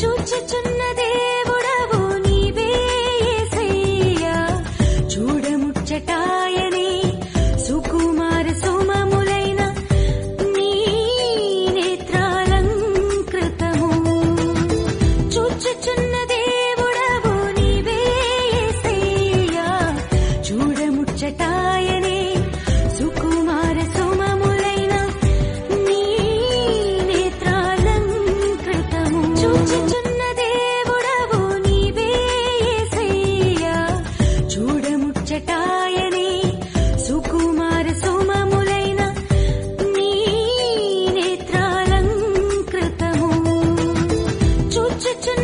చూచుచున్న దేవుడవు నీవే యేసయ్యా చూడముచ్చటాయనే సుకుమార సుమములైన నీ నేత్రాలంకృతము చూచుచున్న దేవుడవు నీవే యేసయ్యా చూడముచ్చటాయనే సుకుమార సుమములైన నీ నేత్రాలంకృతము చూచుచున్న దేవుడవు నీవే యేసయ్యా చూడముచ్చటాయనే సుకుమార సుమములైన నీ నేత్రాలంకృతము చూచుచున్న